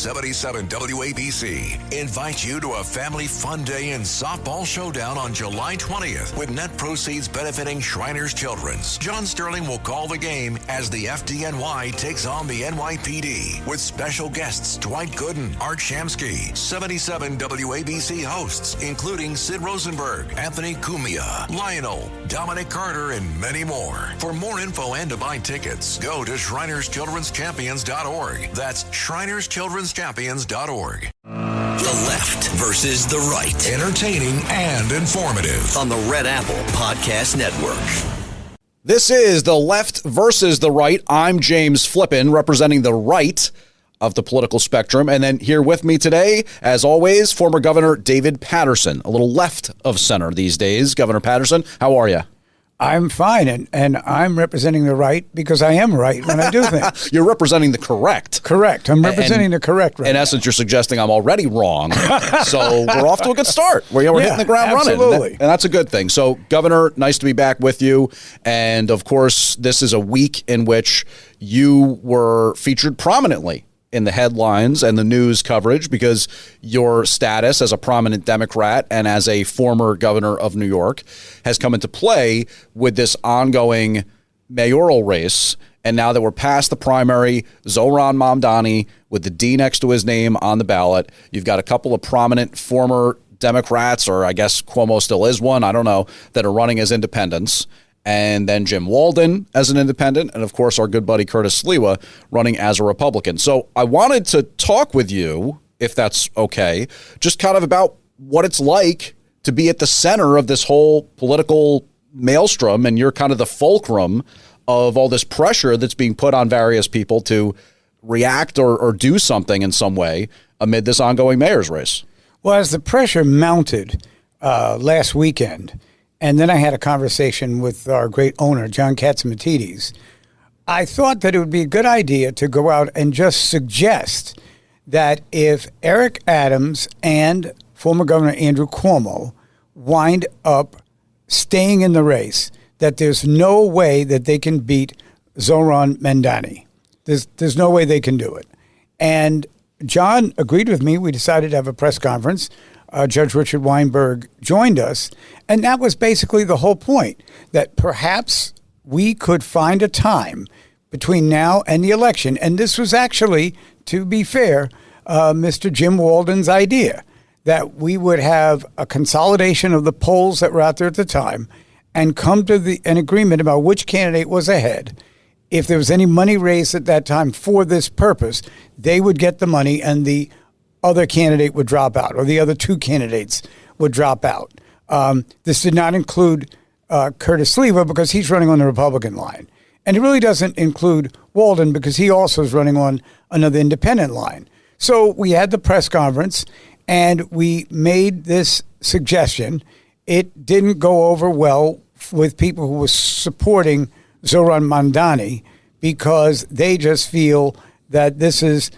77 WABC invite you to a family fun day and softball showdown on July 20th with net proceeds benefiting Shriners Children's. John Sterling will call the game as the FDNY takes on the NYPD with special guests Dwight Gooden, Art Shamsky, 77 WABC hosts, including Sid Rosenberg, Anthony Cumia, Lionel, Dominic Carter, and many more. For more info and to buy tickets, go to ShrinersChildren'sChampions.org. That's ShrinersChildren'sChampions.org. The left versus the right. Entertaining and informative. On the Red Apple Podcast Network. This is The Left versus the Right. I'm James Flippin, representing the right of the political spectrum. And then here with me today, as always, former Governor David Paterson, a little left of center these days. Governor Paterson, how are you? I'm fine, and I'm representing the right because I am right when I do things. You're representing the correct. Correct. I'm representing the correct right in essence, you're suggesting I'm already wrong. So we're off to a good start. We're hitting the ground absolutely. running. And that's a good thing. So, Governor, nice to be back with you. And, of course, this is a week in which you were featured prominently in the headlines and the news coverage because your status as a prominent Democrat and as a former governor of New York has come into play with this ongoing mayoral race. And now that we're past the primary, Zohran Mamdani with the D next to his name on the ballot, you've got a couple of prominent former Democrats, or I guess Cuomo still is one, I don't know, that are running as independents. And then Jim Walden as an independent, and of course our good buddy Curtis Sliwa running as a Republican. So I wanted to talk with you, if that's okay, just kind of about what it's like to be at the center of this whole political maelstrom, and you're kind of the fulcrum of all this pressure that's being put on various people to react or do something in some way amid this ongoing mayor's race. Well, as the pressure mounted last weekend, and then I had a conversation with our great owner, John Catsimatidis, I thought that it would be a good idea to go out and just suggest that if Eric Adams and former Governor Andrew Cuomo wind up staying in the race, that there's no way that they can beat Zohran Mamdani. There's no way they can do it. And John agreed with me. We decided to have a press conference. Judge Richard Weinberg joined us, and that was basically the whole point, that perhaps we could find a time between now and the election. And this was actually, to be fair, Mr. Jim Walden's idea, that we would have a consolidation of the polls that were out there at the time and come to an agreement about which candidate was ahead. If there was any money raised at that time for this purpose, they would get the money and the other candidate would drop out, or the other two candidates would drop out. This did not include Curtis Sliwa because he's running on the Republican line. And it really doesn't include Walden because he also is running on another independent line. So we had the press conference and we made this suggestion. It didn't go over well with people who were supporting Zohran Mamdani because they just feel that this is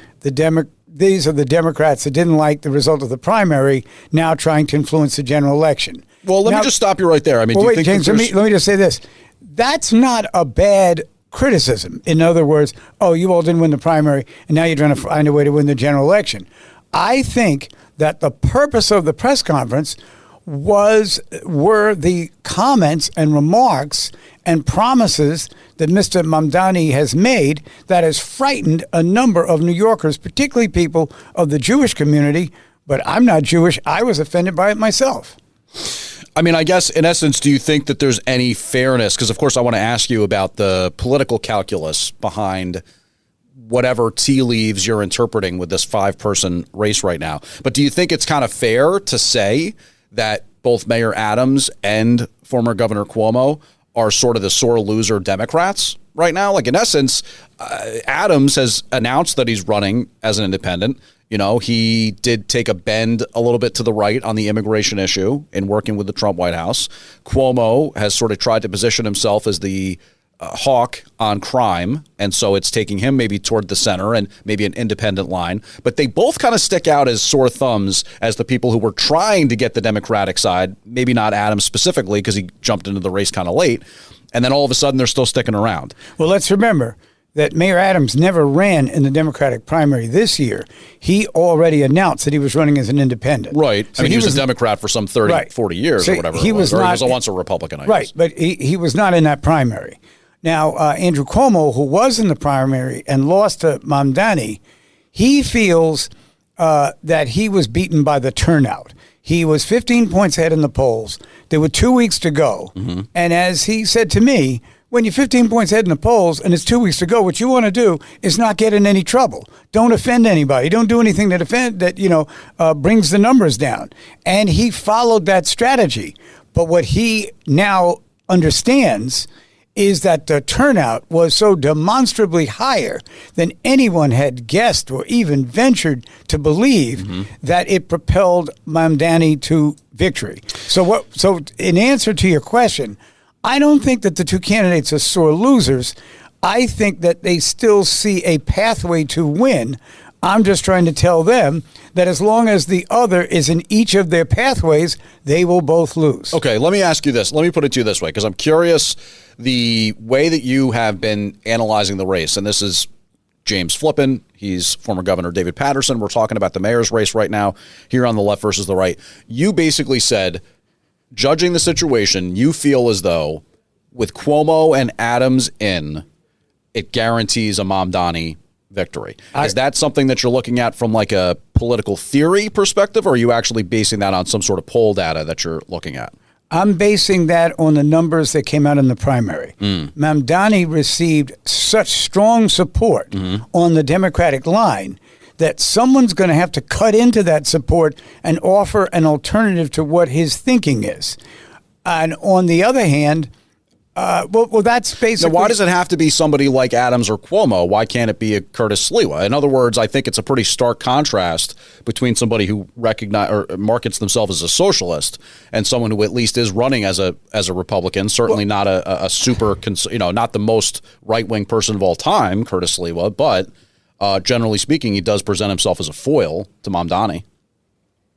these are the Democrats that didn't like the result of the primary now trying to influence the general election. Well, let me just stop you right there. I mean, wait, James, let me just say this. That's not a bad criticism. In other words, you all didn't win the primary, and now you're trying to find a way to win the general election. I think that the purpose of the press conference were the comments and remarks and promises that Mr. Mamdani has made that has frightened a number of New Yorkers, particularly people of the Jewish community. But I'm not Jewish. I was offended by it myself. I mean, I guess in essence, do you think that there's any fairness? Because, of course, I want to ask you about the political calculus behind whatever tea leaves you're interpreting with this 5-person race right now. But do you think it's kind of fair to say that both Mayor Adams and former Governor Cuomo are sort of the sore loser Democrats right now? Like, in essence, Adams has announced that he's running as an independent. You know, he did take a bend a little bit to the right on the immigration issue in working with the Trump White House. Cuomo has sort of tried to position himself as the hawk on crime, and so it's taking him maybe toward the center and maybe an independent line. But they both kind of stick out as sore thumbs as the people who were trying to get the Democratic side, maybe not Adams specifically because he jumped into the race kind of late, and then all of a sudden they're still sticking around. Well, let's remember that Mayor Adams never ran in the Democratic primary this year, he already announced that he was running as an independent. Right. So I mean, he was a Democrat for some 30, 40 years so or whatever. He was not, he was once a Republican, I guess. Right, but he was not in that primary. Now, Andrew Cuomo, who was in the primary and lost to Mamdani, he feels that he was beaten by the turnout. He was 15 points ahead in the polls. There were 2 weeks to go. Mm-hmm. And as he said to me, when you're 15 points ahead in the polls and it's 2 weeks to go, what you want to do is not get in any trouble. Don't offend anybody. Don't do anything that brings the numbers down. And he followed that strategy. But what he now understands is that the turnout was so demonstrably higher than anyone had guessed or even ventured to believe that it propelled Mamdani to victory. So in answer to your question, I don't think that the two candidates are sore losers. I think that they still see a pathway to win. I'm just trying to tell them that as long as the other is in each of their pathways, they will both lose. Okay, let me ask you this. Let me put it to you this way, because I'm curious the way that you have been analyzing the race, and this is James Flippin. He's former Governor David Paterson. We're talking about the mayor's race right now here on the left versus the right. You basically said, judging the situation, you feel as though with Cuomo and Adams in, it guarantees a Mamdani victory. Is that something that you're looking at from like a political theory perspective, or are you actually basing that on some sort of poll data that you're looking at? I'm basing that on the numbers that came out in the primary. Mamdani received such strong support on the Democratic line that someone's going to have to cut into that support and offer an alternative to what his thinking is. And on the other hand, that's basically... Now, why does it have to be somebody like Adams or Cuomo? Why can't it be a Curtis Sliwa? In other words, I think it's a pretty stark contrast between somebody who markets themselves as a socialist and someone who at least is running as a Republican. Certainly not a super, not the most right-wing person of all time, Curtis Sliwa, but generally speaking, he does present himself as a foil to Mamdani.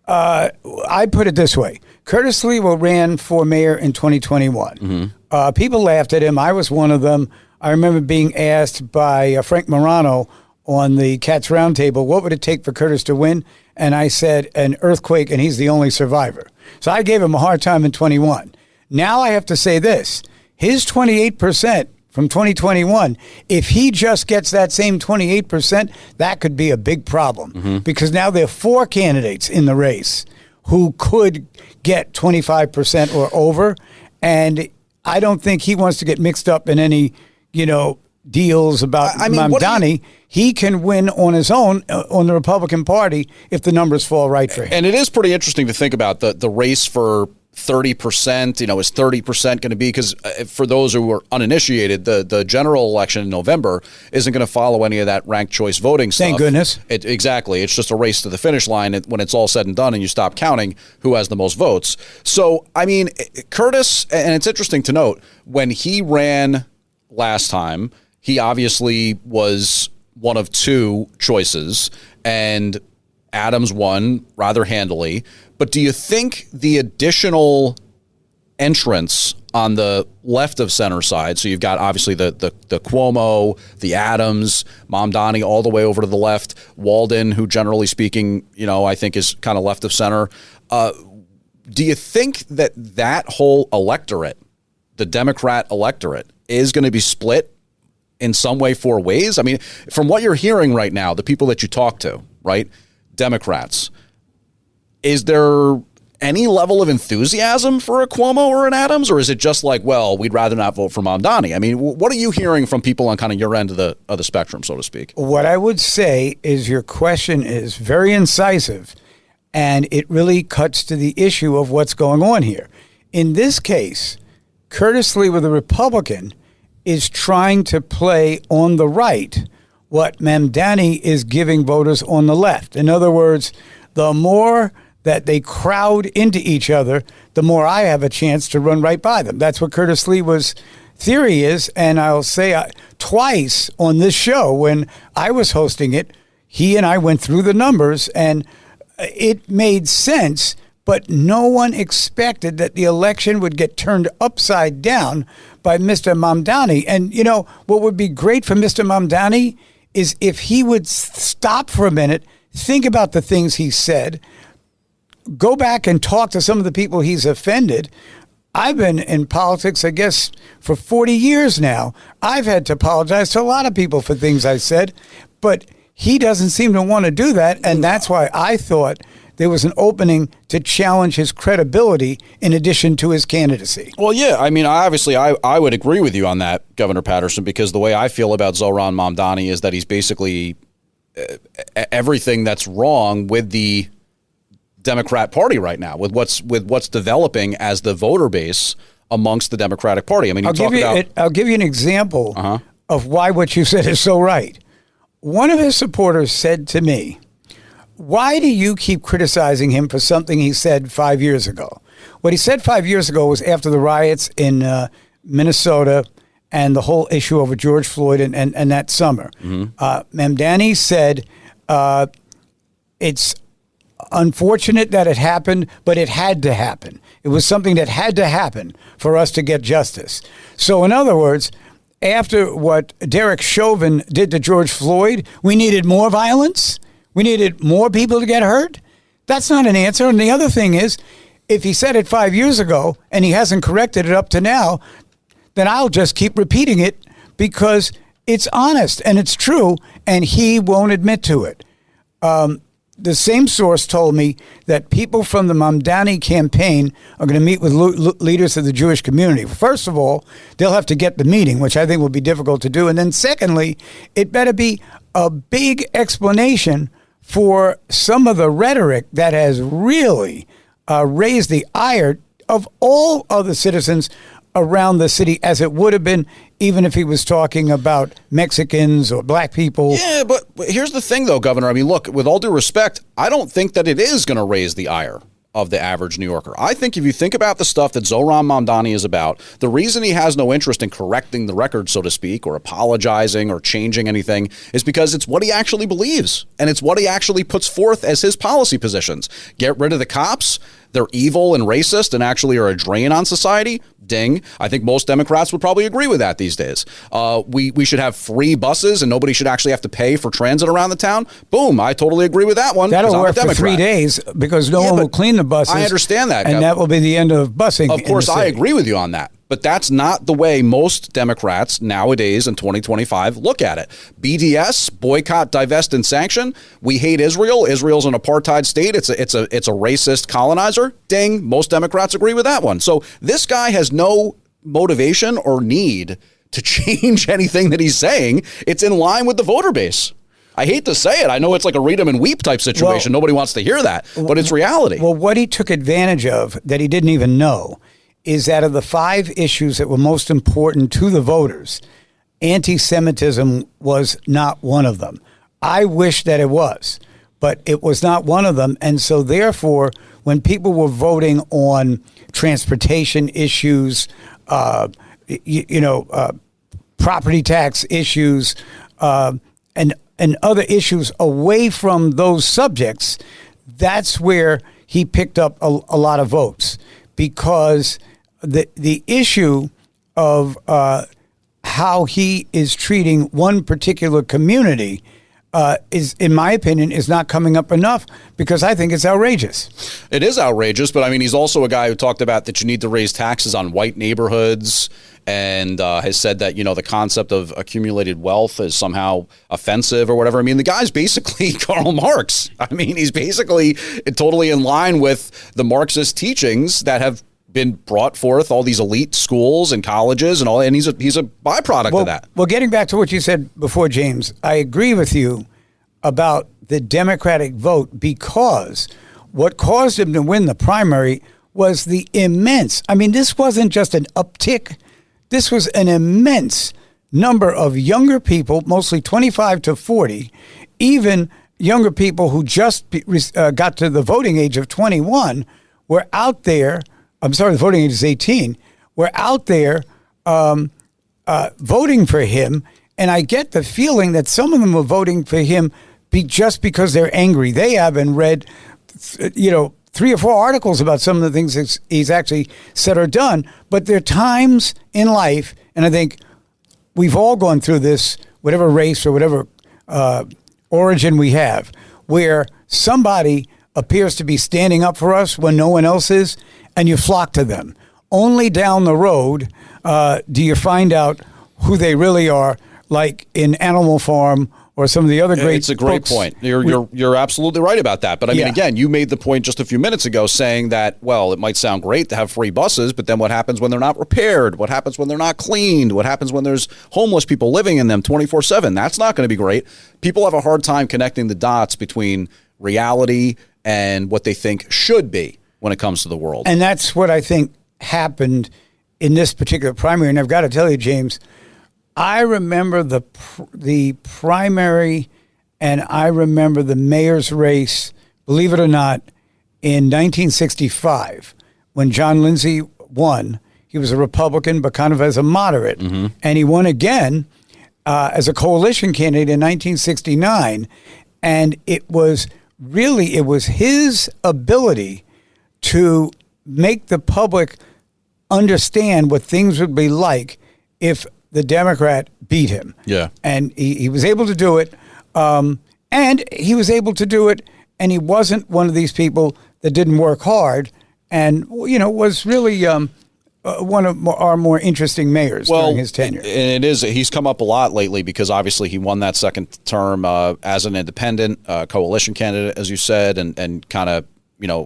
I put it this way. Curtis Sliwa ran for mayor in 2021. People laughed at him. I was one of them. I remember being asked by Frank Morano on the Cats Roundtable, what would it take for Curtis to win? And I said, an earthquake, and he's the only survivor. So I gave him a hard time in 21. Now I have to say this. His 28% from 2021, if he just gets that same 28%, that could be a big problem. Because now there are 4 candidates in the race who could get 25% or over. And I don't think he wants to get mixed up in any, deals about Mamdani. He can win on his own on the Republican Party if the numbers fall right for him. And it is pretty interesting to think about the race for 30%, is 30% going to be, because for those who are uninitiated, the general election in November isn't going to follow any of that ranked choice voting stuff. Thank goodness. Exactly. It's just a race to the finish line when it's all said and done and you stop counting who has the most votes. So, Curtis, and it's interesting to note, when he ran last time, he obviously was one of 2 choices, and Adams won rather handily. But do you think the additional entrance on the left of center side, so you've got obviously the Cuomo, the Adams, Mamdani all the way over to the left, Walden, who generally speaking, I think is kind of left of center. Do you think that whole electorate, the Democrat electorate, is going to be split in some way 4 ways? I mean, from what you're hearing right now, the people that you talk to, right, Democrats, is there any level of enthusiasm for a Cuomo or an Adams, or is it just like, well, we'd rather not vote for Mamdani? I mean, what are you hearing from people on kind of your end of the spectrum, so to speak? What I would say is your question is very incisive, and it really cuts to the issue of what's going on here. In this case, Curtis Sliwa, the Republican, is trying to play on the right what Mamdani is giving voters on the left. In other words, the more that they crowd into each other, the more I have a chance to run right by them. That's what Curtis Sliwa's theory is, and I'll say twice on this show when I was hosting it, he and I went through the numbers, and it made sense But no one expected that the election would get turned upside down by Mr. Mamdani. And, you know, what would be great for Mr. Mamdani is if he would stop for a minute, think about the things he said, go back and talk to some of the people he's offended. I've been in politics, I guess, for 40 years now. I've had to apologize to a lot of people for things I said, but he doesn't seem to want to do that, and that's why I thought there was an opening to challenge his credibility in addition to his candidacy. Well, yeah, I mean, obviously, I would agree with you on that, Governor Paterson, because the way I feel about Zohran Mamdani is that he's basically everything that's wrong with the Democrat Party right now, with what's developing as the voter base amongst the Democratic Party. I mean, I'll give you an example of why what you said is so right. One of his supporters said to me, "Why do you keep criticizing him for something he said 5 years ago?" What he said 5 years ago was after the riots in Minnesota and the whole issue over George Floyd and that summer. Mamdani said, it's unfortunate that it happened, but it had to happen. It was something that had to happen for us to get justice. So in other words, after what Derek Chauvin did to George Floyd, we needed more violence? We needed more people to get hurt? That's not an answer. And the other thing is, if he said it 5 years ago and he hasn't corrected it up to now, then I'll just keep repeating it because it's honest and it's true, and he won't admit to it. The same source told me that people from the Mamdani campaign are going to meet with leaders of the Jewish community. First of all, they'll have to get the meeting, which I think will be difficult to do. And then secondly, it better be a big explanation for some of the rhetoric that has really raised the ire of all other citizens around the city, as it would have been even if he was talking about Mexicans or black people. Yeah, but here's the thing, though, Governor. I mean, look, with all due respect, I don't think that it is going to raise the ire of the average New Yorker. I think if you think about the stuff that Zohran Mamdani is about, the reason he has no interest in correcting the record, so to speak, or apologizing or changing anything is because it's what he actually believes, and it's what he actually puts forth as his policy positions. Get rid of the cops. They're evil and racist and actually are a drain on society. Ding. I think most Democrats would probably agree with that these days. We should have free buses and nobody should actually have to pay for transit around the town. Boom. I totally agree with that one. That'll work for 3 days because no one will clean the buses. I understand that. And that will be the end of busing. Of course, I agree with you on that. But that's not the way most Democrats nowadays in 2025 look at it. BDS, boycott, divest, and sanction. We hate Israel. Israel's an apartheid state. It's a racist colonizer. Ding. Most Democrats agree with that one. So this guy has no motivation or need to change anything that he's saying. It's in line with the voter base. I hate to say it. I know it's like a read 'em and weep type situation. Nobody wants to hear that, but it's reality. Well, what he took advantage of that he didn't even know is that of the 5 issues that were most important to the voters, anti-Semitism was not one of them. I wish that it was, but it was not one of them. And so therefore, when people were voting on transportation issues, property tax issues, and other issues away from those subjects, that's where he picked up a lot of votes, because the issue of how he is treating one particular community is, in my opinion, is not coming up enough, because I think it's outrageous. It is outrageous, but I mean, he's also a guy who talked about that you need to raise taxes on white neighborhoods, and has said that, the concept of accumulated wealth is somehow offensive or whatever. I mean, the guy's basically Karl Marx. I mean, he's basically totally in line with the Marxist teachings that have been brought forth, all these elite schools and colleges and all, and he's a byproduct of that. Well, getting back to what you said before, James, I agree with you about the Democratic vote, because what caused him to win the primary was the immense, this wasn't just an uptick, this was an immense number of younger people, mostly 25 to 40, even younger people who just got to the voting age of 21 were out there. I'm sorry, the voting age is 18. We're out there voting for him, and I get the feeling that some of them were voting for him just because they're angry. They haven't read, 3 or 4 articles about some of the things he's actually said or done. But there are times in life, and I think we've all gone through this, whatever race or whatever origin we have, where somebody appears to be standing up for us when no one else is, and you flock to them. Only down the road do you find out who they really are, like in Animal Farm or some of the other great It's a great books. point. You're absolutely right about that. But I mean, Yeah. again, you made the point just a few minutes ago saying that, well, it might sound great to have free buses, but then what happens when they're not repaired? What happens when they're not cleaned? What happens when there's homeless people living in them 24/7? That's not going to be great. People have a hard time connecting the dots between reality and what they think should be when it comes to the world. And that's what I think happened in this particular primary. And I've got to tell you, James, I remember the primary, and I remember the mayor's race, believe it or not, in 1965 when John Lindsay won. He was a Republican, but kind of as a moderate. Mm-hmm. And he won again as a coalition candidate in 1969. And it was his ability to make the public understand what things would be like if the Democrat beat him. Yeah. And he was able to do it. And he wasn't one of these people that didn't work hard and, was really one of our more interesting mayors during his tenure. And he's come up a lot lately because obviously he won that second term as an independent coalition candidate, as you said, and kind of,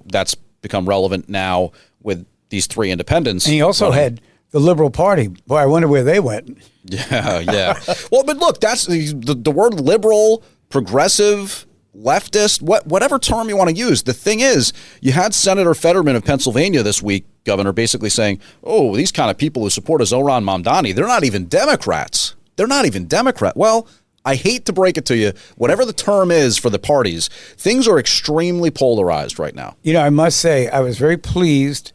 that's become relevant now with these 3 independents. And he also had the Liberal Party. Boy, I wonder where they went. Yeah. Well, but look, that's the word liberal, progressive, leftist, whatever term you want to use. The thing is, you had Senator Fetterman of Pennsylvania this week, Governor, basically saying, oh, these kind of people who support a Zohran Mamdani, they're not even Democrats. They're not even Democrat. Well, I hate to break it to you. Whatever the term is for the parties, things are extremely polarized right now. I must say, I was very pleased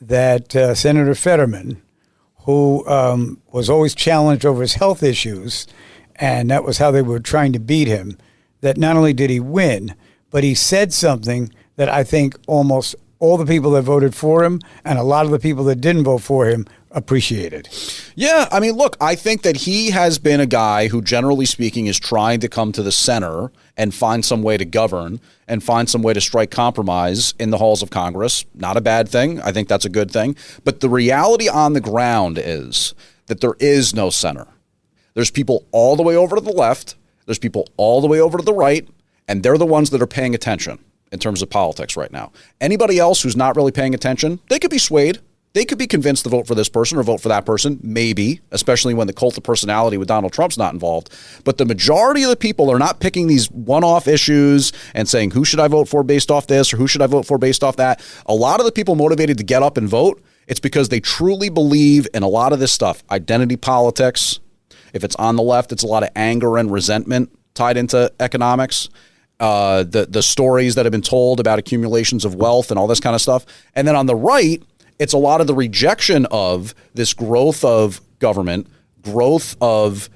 that Senator Fetterman, who was always challenged over his health issues, and that was how they were trying to beat him, that not only did he win, but he said something that I think almost all the people that voted for him and a lot of the people that didn't vote for him appreciated. Yeah, I mean, look, I think that he has been a guy who, generally speaking, is trying to come to the center and find some way to govern and find some way to strike compromise in the halls of Congress. Not a bad thing. I think that's a good thing. But the reality on the ground is that there is no center. There's people all the way over to the left. There's people all the way over to the right. And they're the ones that are paying attention in terms of politics right now. Anybody else who's not really paying attention, they could be swayed. They could be convinced to vote for this person or vote for that person, maybe, especially when the cult of personality with Donald Trump's not involved. But the majority of the people are not picking these one-off issues and saying, who should I vote for based off this or who should I vote for based off that? A lot of the people motivated to get up and vote, it's because they truly believe in a lot of this stuff. Identity politics. If it's on the left, it's a lot of anger and resentment tied into economics. The stories that have been told about accumulations of wealth and all this kind of stuff. And then on the right, it's a lot of the rejection of this growth of government, growth of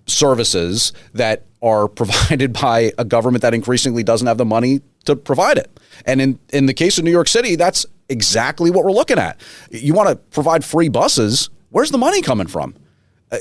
services that are provided by a government that increasingly doesn't have the money to provide it. And in the case of New York City, that's exactly what we're looking at. You want to provide free buses. Where's the money coming from?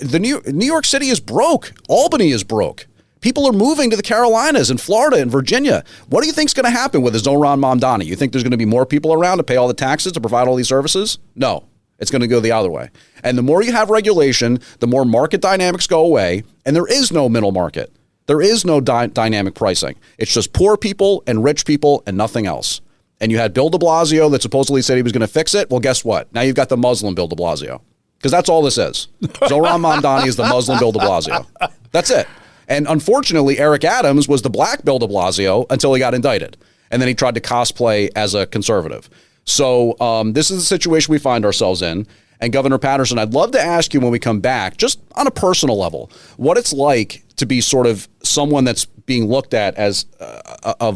New York City is broke. Albany is broke. People are moving to the Carolinas and Florida and Virginia. What do you think is going to happen with the Zohran Mamdani? You think there's going to be more people around to pay all the taxes to provide all these services? No, it's going to go the other way. And the more you have regulation, the more market dynamics go away, and there is no middle market. There is no dynamic pricing. It's just poor people and rich people and nothing else. And you had Bill de Blasio that supposedly said he was going to fix it. Well, guess what? Now you've got the Muslim Bill de Blasio. Because that's all this is. Zohran Mamdani is the Muslim Bill de Blasio. That's it. And unfortunately, Eric Adams was the black Bill de Blasio until he got indicted. And then he tried to cosplay as a conservative. So this is the situation we find ourselves in. And Governor Paterson, I'd love to ask you when we come back, just on a personal level, what it's like to be sort of someone that's being looked at as a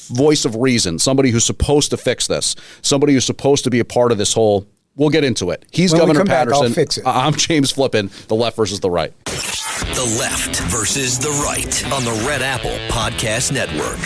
voice of reason, somebody who's supposed to fix this, somebody who's supposed to be a part of this whole. We'll get into it. He's when Governor Paterson. I'll fix it. I'm James Flippin, the left versus the right. The left versus the right on the Red Apple Podcast Network.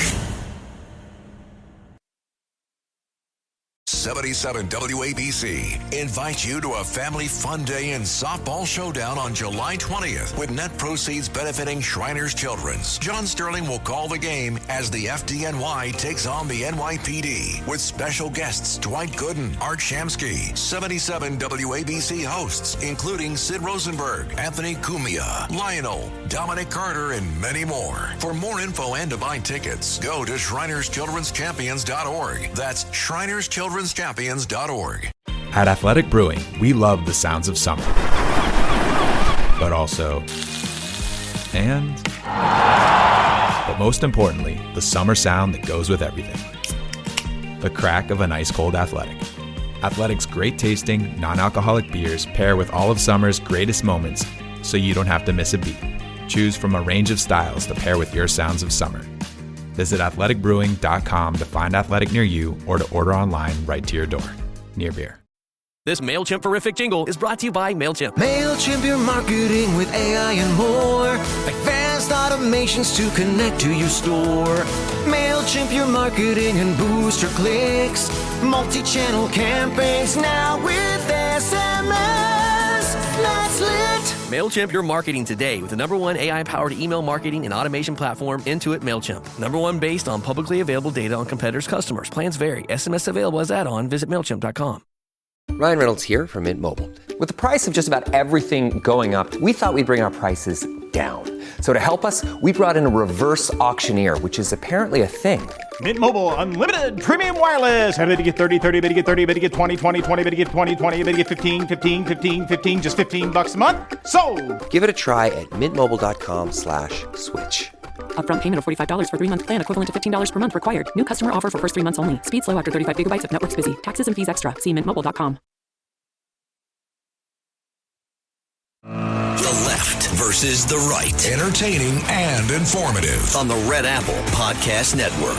77 WABC invites you to a family fun day and softball showdown on July 20th with net proceeds benefiting Shriners Children's. John Sterling will call the game as the FDNY takes on the NYPD with special guests Dwight Gooden, Art Shamsky, 77 WABC hosts, including Sid Rosenberg, Anthony Cumia, Lionel, Dominic Carter, and many more. For more info and to buy tickets, go to ShrinersChildren'sChampions.org. That's ShrinersChildren'sChampions.org. At Athletic Brewing, we love the sounds of summer, but also, but most importantly, the summer sound that goes with everything. The crack of an ice-cold Athletic. Athletic's great tasting, non-alcoholic beers pair with all of summer's greatest moments, so you don't have to miss a beat. Choose from a range of styles to pair with your sounds of summer. Visit athleticbrewing.com to find Athletic near you or to order online right to your door. Near beer. This MailChimp-verific jingle is brought to you by MailChimp. MailChimp your marketing with AI and more. Advanced automations to connect to your store. MailChimp your marketing and boost your clicks. Multi-channel campaigns now with SMS. That's lit. MailChimp your marketing today with the #1 AI-powered email marketing and automation platform, Intuit MailChimp. #1 based on publicly available data on competitors' customers. Plans vary. SMS available as add-on. Visit MailChimp.com. Ryan Reynolds here from Mint Mobile. With the price of just about everything going up, we thought we'd bring our prices down. So to help us, we brought in a reverse auctioneer, which is apparently a thing. Mint Mobile Unlimited Premium Wireless. How to get 30, 30, bit to get 30, bit to get 20, 20, 20, bit to get 20, 20, bit to get 15, 15, 15, 15, just $15 a month? Sold! Give it a try at mintmobile.com/switch. Upfront payment of $45 for 3-month plan, equivalent to $15 per month required. New customer offer for first 3 months only. Speed slow after 35 gigabytes if network's busy. Taxes and fees extra. See mintmobile.com. The left versus the right. Entertaining and informative. On the Red Apple Podcast Network.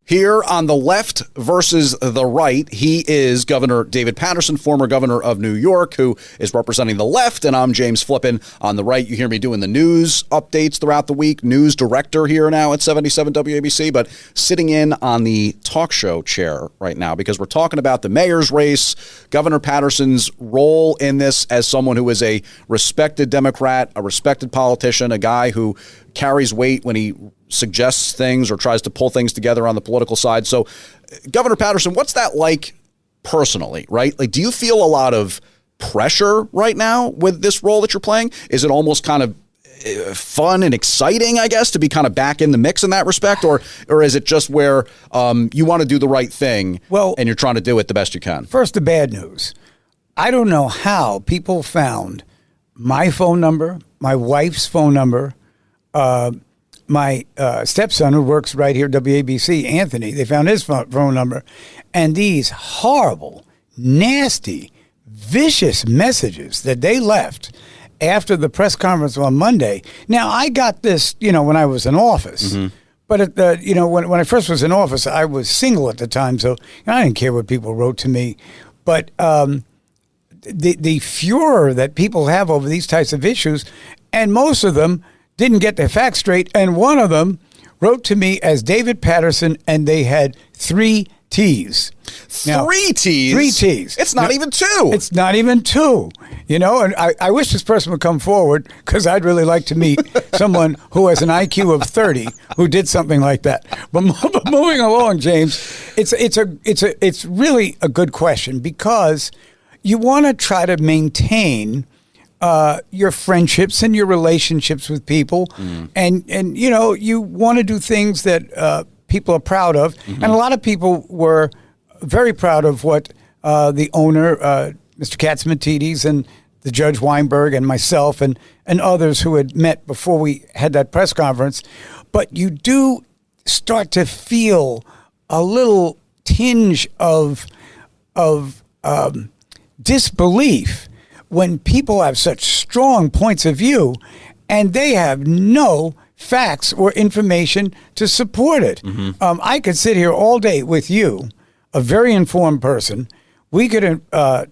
Here on the left versus the right, he is Governor David Paterson, former governor of New York, who is representing the left, and I'm James Flippin. On the right, you hear me doing the news updates throughout the week, news director here now at 77 WABC, but sitting in on the talk show chair right now because we're talking about the mayor's race, Governor Paterson's role in this as someone who is a respected Democrat, a respected politician, a guy who carries weight when he suggests things or tries to pull things together on the political side. So, Governor Paterson, what's that like personally, right? Like, do you feel a lot of pressure right now with this role that you're playing? Is it almost kind of fun and exciting, I guess, to be kind of back in the mix in that respect? Or is it just where you want to do the right thing and you're trying to do it the best you can? First, the bad news. I don't know how people found my phone number, my wife's phone number, my stepson who works right here, WABC, Anthony, they found his phone number. And these horrible, nasty, vicious messages that they left after the press conference on Monday. Now, I got this, when I was in office. Mm-hmm. But at the, when I first was in office, I was single at the time, so I didn't care what people wrote to me. But the furor that people have over these types of issues, and most of them didn't get their facts straight, and one of them wrote to me as David Paterson, and they had 3 T's. Now, 3 T's? 3 T's. It's not even 2. It's not even 2. And I wish this person would come forward because I'd really like to meet someone who has an IQ of 30 who did something like that. But moving along, James, it's really a good question because you want to try to maintain your friendships and your relationships with people. And you want to do things that people are proud of. Mm-hmm. And a lot of people were very proud of what the owner, Mr. Katzimatidis, and the Judge Weinberg and myself and others who had met before we had that press conference. But you do start to feel a little tinge of disbelief when people have such strong points of view and they have no facts or information to support it. Mm-hmm. I could sit here all day with you, a very informed person. We could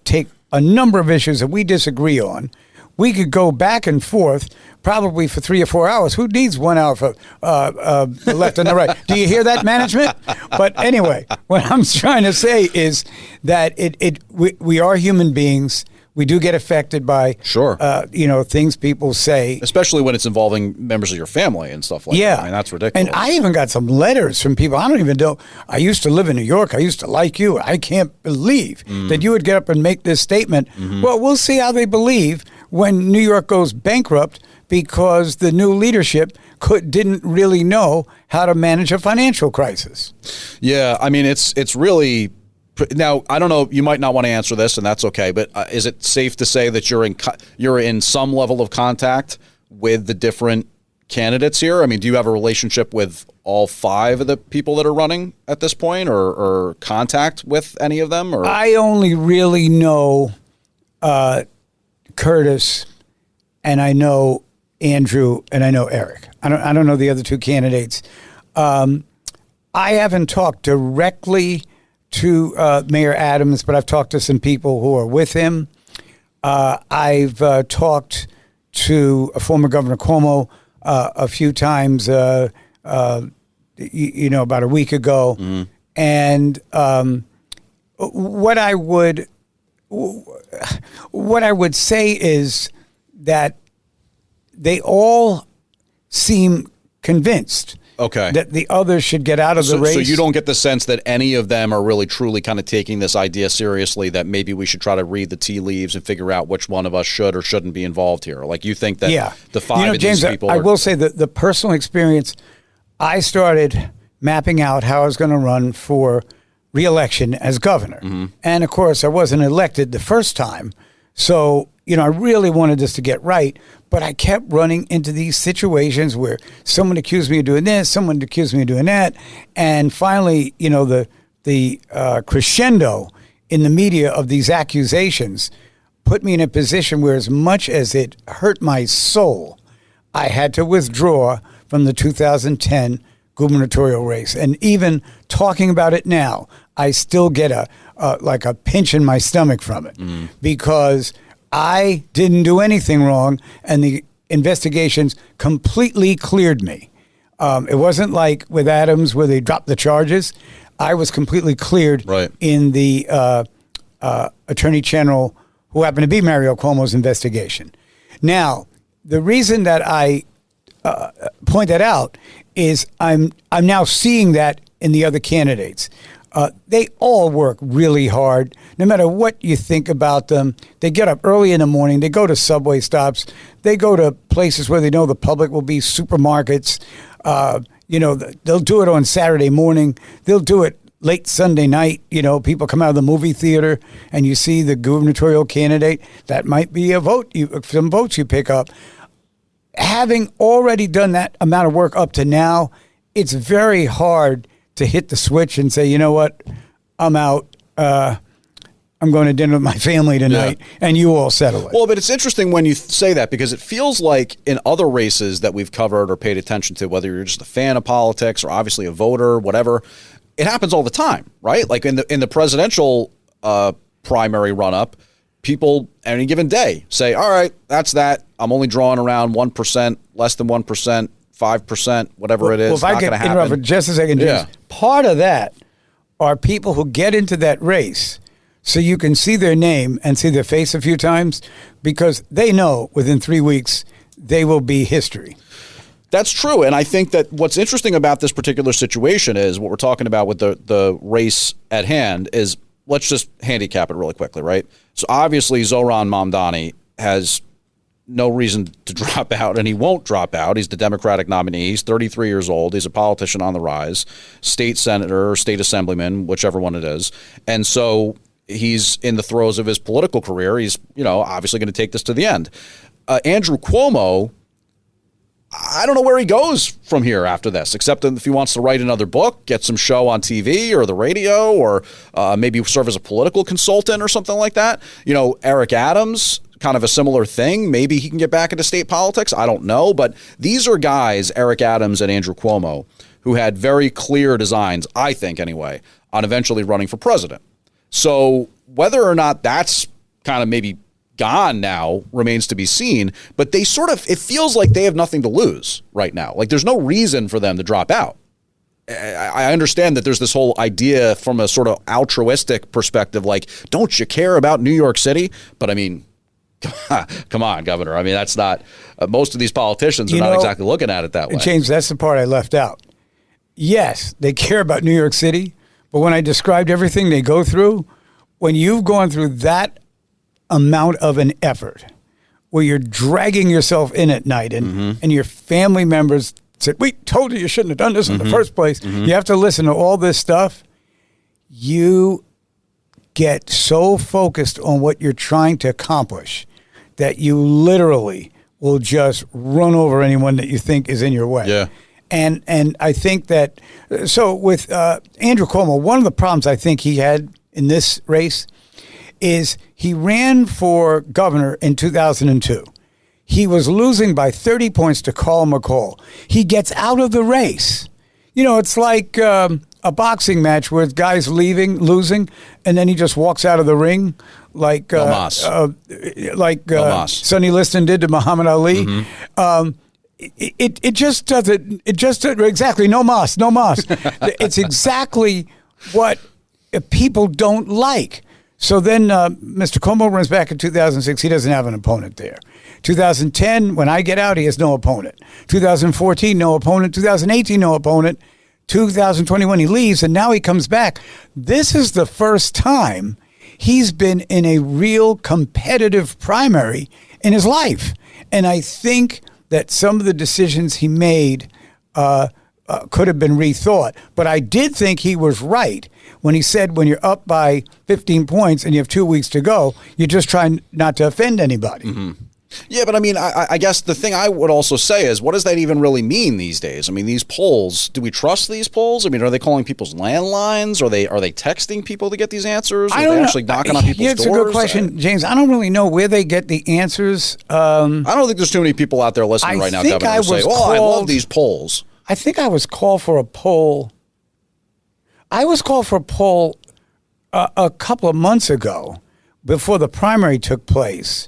take a number of issues that we disagree on. we could go back and forth probably for 3 or 4 hours. Who needs 1 hour for the left and the right? Do you hear that, management? But anyway, what I'm trying to say is that we are human beings. We do get affected by things people say, especially when it's involving members of your family and stuff like that. I mean, that's ridiculous. And I even got some letters from people. I don't even know. I used to live in New York. I used to like you. I can't believe that you would get up and make this statement. Well, we'll see how they believe when New York goes bankrupt because the new leadership didn't really know how to manage a financial crisis. Yeah, I mean, it's really. Now, I don't know, you might not want to answer this, and that's okay, but is it safe to say that you're in some level of contact with the different candidates here? I mean, do you have a relationship with all 5 of the people that are running at this point, or contact with any of them? Or I only really know Curtis, and I know Andrew, and I know Eric. I don't know the other 2 candidates. I haven't talked directly to Mayor Adams, but I've talked to some people who are with him. I've talked to former Governor Cuomo a few times, about a week ago. And what I would say is that they all seem convinced that the others should get out of the race. So you don't get the sense that any of them are really truly kind of taking this idea seriously, that maybe we should try to read the tea leaves and figure out which one of us should or shouldn't be involved here. Like, you think that the 5 of James, these people I will say that the personal experience, I started mapping out how I was going to run for re-election as governor. And of course, I wasn't elected the first time. So, I really wanted this to get right, but I kept running into these situations where someone accused me of doing this, someone accused me of doing that. And finally, the crescendo in the media of these accusations put me in a position where, as much as it hurt my soul, I had to withdraw from the 2010 gubernatorial race. And even talking about it now, I still get a pinch in my stomach from it because I didn't do anything wrong, and the investigations completely cleared me. It wasn't like with Adams where they dropped the charges. I was completely cleared in the Attorney General, who happened to be Mario Cuomo's investigation. Now, the reason that I point that out is I'm now seeing that in the other candidates. They all work really hard. No matter what you think about them, they get up early in the morning. They go to subway stops. They go to places where they know the public will be, supermarkets. They'll do it on Saturday morning. They'll do it late Sunday night. People come out of the movie theater and you see the gubernatorial candidate. That might be some votes you pick up. Having already done that amount of work up to now, it's very hard to hit the switch and say, you know what, I'm out. I'm going to dinner with my family tonight, and you all settle it. Well, but it's interesting when you say that, because it feels like in other races that we've covered or paid attention to, whether you're just a fan of politics or obviously a voter, whatever, it happens all the time, right? Like in the presidential primary run-up, people any given day say, all right, that's that. I'm only drawing around 1%, less than 1%. 5%, whatever it is. Well, if I can interrupt for just a second, James, part of that are people who get into that race so you can see their name and see their face a few times, because they know within 3 weeks they will be history. That's true. And I think that what's interesting about this particular situation is what we're talking about with the race at hand is, let's just handicap it really quickly, right? So obviously Zohran Mamdani has no reason to drop out, and he won't drop out. He's the Democratic nominee. He's 33 years old. He's a politician on the rise, state senator or state assemblyman, whichever one it is. And so he's in the throes of his political career. He's, obviously going to take this to the end. Andrew Cuomo, I don't know where he goes from here after this, except if he wants to write another book, get some show on TV or the radio, or maybe serve as a political consultant or something like that. Eric Adams, kind of a similar thing. Maybe he can get back into state politics. I don't know. But these are guys, Eric Adams and Andrew Cuomo, who had very clear designs, I think anyway, on eventually running for president. So whether or not that's kind of maybe gone now remains to be seen. But they it feels like they have nothing to lose right now. Like there's no reason for them to drop out. I understand that there's this whole idea from a sort of altruistic perspective, like, don't you care about New York City? But I mean, come on, Governor. I mean, that's not, most of these politicians are not exactly looking at it that way. James, that's the part I left out. Yes, they care about New York City, but when I described everything they go through, when you've gone through that amount of an effort, where you're dragging yourself in at night and your family members said, we told you shouldn't have done this in the first place. You have to listen to all this stuff. You get so focused on what you're trying to accomplish that you literally will just run over anyone that you think is in your way. Yeah. And I think that, so with Andrew Cuomo, one of the problems I think he had in this race is he ran for governor in 2002. He was losing by 30 points to Carl McCall. He gets out of the race. You know, it's like a boxing match where the guy's losing, and then he just walks out of the ring like Sonny Liston did to Muhammad Ali. It just doesn't. It just exactly no mas. It's exactly what people don't like. So then Mr. Cuomo runs back in 2006. He doesn't have an opponent there. 2010, when I get out, he has no opponent. 2014, no opponent. 2018, no opponent. 2021, he leaves, and now he comes back. This is the first time he's been in a real competitive primary in his life. And I think that some of the decisions he made could have been rethought. But I did think he was right when he said when you're up by 15 points and you have 2 weeks to go, you're just trying not to offend anybody. Yeah, but I mean, I guess the thing I would also say is, what does that even really mean these days? I mean, these polls, do we trust these polls? I mean, are they calling people's landlines? Are they texting people to get these answers? Are they actually knocking on people's doors? It's a good question, James. I don't really know where they get the answers. I don't think there's too many people out there listening right now, Governor, who say, I love these polls. I think I was called for a poll. I was called for a poll a couple of months ago before the primary took place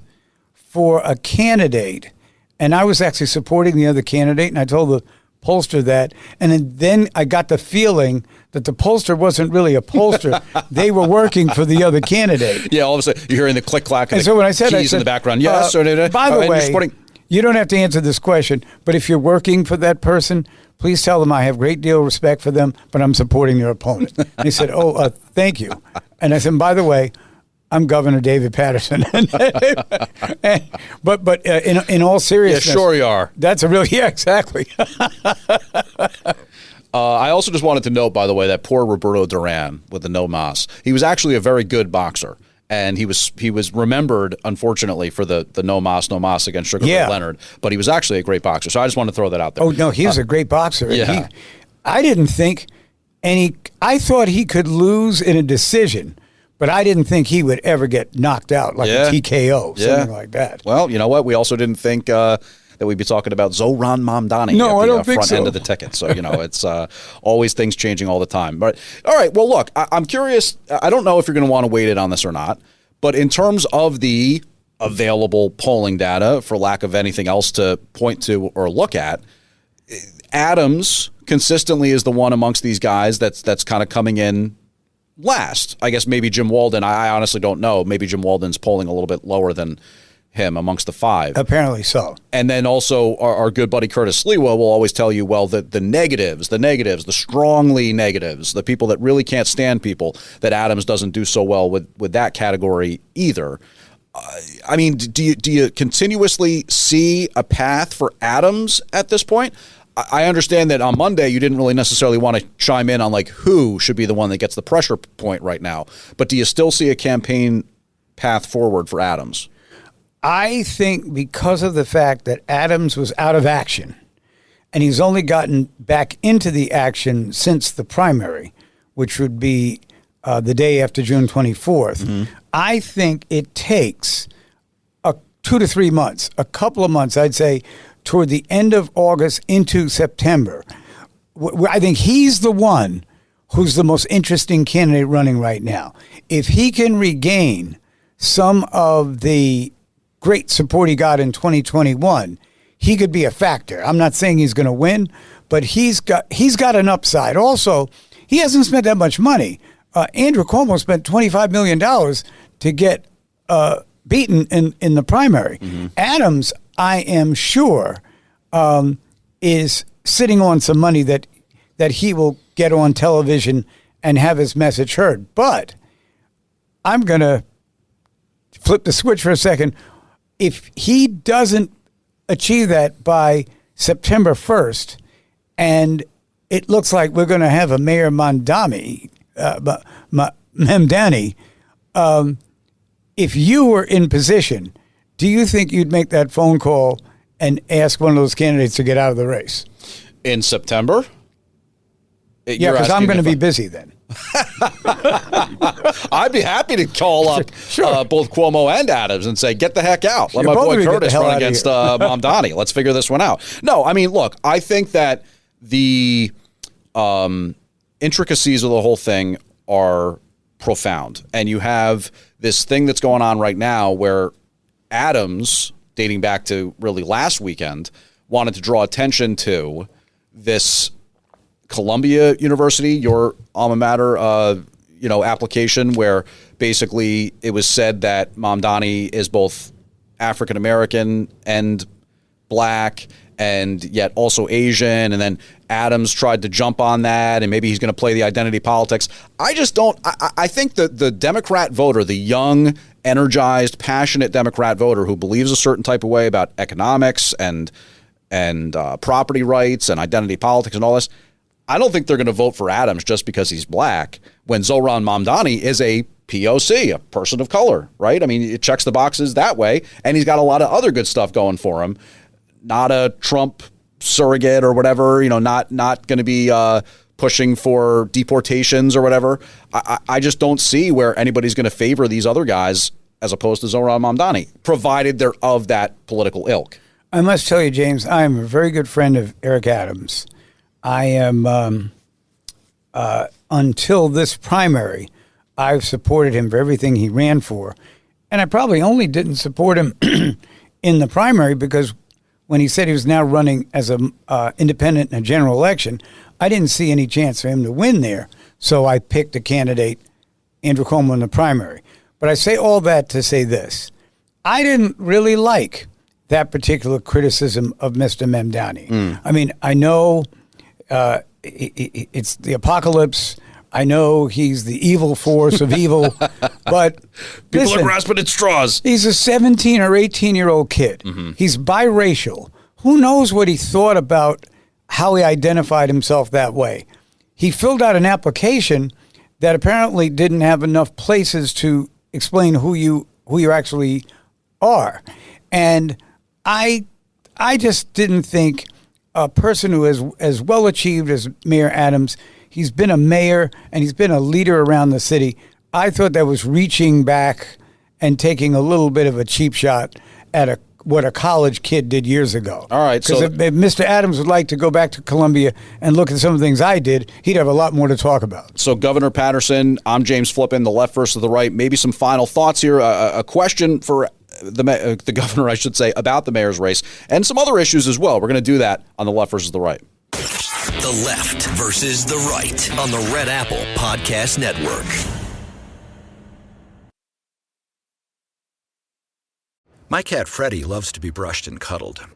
for a candidate, and I was actually supporting the other candidate, and I told the pollster that, and then I got the feeling that the pollster wasn't really a pollster. They were working for the other candidate. Yeah, all of a sudden, you're hearing the click-clack and so when I said, keys in the background. Yes. By the way, you don't have to answer this question, but if you're working for that person, please tell them I have a great deal of respect for them, but I'm supporting their opponent. And he said, thank you. And I said, by the way, I'm Governor David Paterson. but in all seriousness. Yeah, sure you are. That's exactly. I also just wanted to note, by the way, that poor Roberto Duran with the no mas. He was actually a very good boxer. And he was remembered, unfortunately, for the no mas against Sugar Ray Leonard. But he was actually a great boxer. So I just wanted to throw that out there. Oh, no, he was a great boxer. Yeah. I didn't think I thought he could lose in a decision. But I didn't think he would ever get knocked out like a TKO, something like that. Well, you know what? We also didn't think that we'd be talking about Zohran Mamdani I don't think front end of the ticket. So, it's always things changing all the time. But, all right, well, look, I'm curious. I don't know if you're going to want to weigh in on this or not. But in terms of the available polling data, for lack of anything else to point to or look at, Adams consistently is the one amongst these guys that's kind of coming in last. I guess maybe Jim Walden. I honestly don't know. Maybe Jim Walden's polling a little bit lower than him amongst the five. Apparently so. And then also our good buddy Curtis Sliwa will always tell you, well, the negatives, the strongly negatives, the people that really can't stand people, that Adams doesn't do so well with that category either. I mean, do you continuously see a path for Adams at this point? I understand that on Monday you didn't really necessarily want to chime in on like who should be the one that gets the pressure point right now. But do you still see a campaign path forward for Adams? I think because of the fact that Adams was out of action and he's only gotten back into the action since the primary, which would be the day after June 24th, I think it takes 2 to 3 months, a couple of months, I'd say, toward the end of August into September. I think he's the one who's the most interesting candidate running right now. If he can regain some of the great support he got in 2021, he could be a factor. I'm not saying he's going to win, but he's got an upside. Also, he hasn't spent that much money. Andrew Cuomo spent $25 million to get beaten in the primary. Mm-hmm. Adams, I am sure, is sitting on some money that he will get on television and have his message heard. But I'm going to flip the switch for a second. If he doesn't achieve that by September 1st, and it looks like we're going to have a Mayor Mamdani, if you were in position, do you think you'd make that phone call and ask one of those candidates to get out of the race? In September? Yeah, because I'm going to be busy then. I'd be happy to call up both Cuomo and Adams and say, get the heck out. Let my boy Curtis run against Mamdani. Let's figure this one out. No, I mean, look, I think that the intricacies of the whole thing are profound. And you have this thing that's going on right now where Adams, dating back to really last weekend, wanted to draw attention to this Columbia University, your alma mater, application where basically it was said that Mamdani is both African American and black and yet also Asian. And then Adams tried to jump on that and maybe he's going to play the identity politics. I just don't. I think that the Democrat voter, the young, energized, passionate Democrat voter who believes a certain type of way about economics and property rights and identity politics and all this, I don't think they're going to vote for Adams just because he's black when Zohran Mamdani is a POC, a person of color, right? I mean, it checks the boxes that way, and he's got a lot of other good stuff going for him. Not a Trump surrogate or whatever, not going to be pushing for deportations or whatever. I just don't see where anybody's going to favor these other guys as opposed to Zohran Mamdani, provided they're of that political ilk. I must tell you, James, I am a very good friend of Eric Adams. I am, until this primary, I've supported him for everything he ran for. And I probably only didn't support him in the primary because when he said he was now running as an independent in a general election, I didn't see any chance for him to win there. So I picked a candidate, Andrew Cuomo, in the primary. But I say all that to say this. I didn't really like that particular criticism of Mr. Mamdani. I mean, I know it's the apocalypse. I know he's the evil force of evil, but people are grasping at straws. He's a 17 or 18-year-old kid. Mm-hmm. He's biracial. Who knows what he thought about how he identified himself that way? He filled out an application that apparently didn't have enough places to explain who you actually are. And I just didn't think a person who is as well achieved as Mayor Adams, he's been a mayor and he's been a leader around the city. I thought that was reaching back and taking a little bit of a cheap shot at what a college kid did years ago. All right. Because if Mr. Adams would like to go back to Columbia and look at some of the things I did, he'd have a lot more to talk about. So Governor Paterson, I'm James Flippin, the left versus the right. Maybe some final thoughts here. A question for the governor, I should say, about the mayor's race and some other issues as well. We're going to do that on the left versus the right. The Left versus the Right on the Red Apple Podcast Network. My cat Freddie loves to be brushed and cuddled.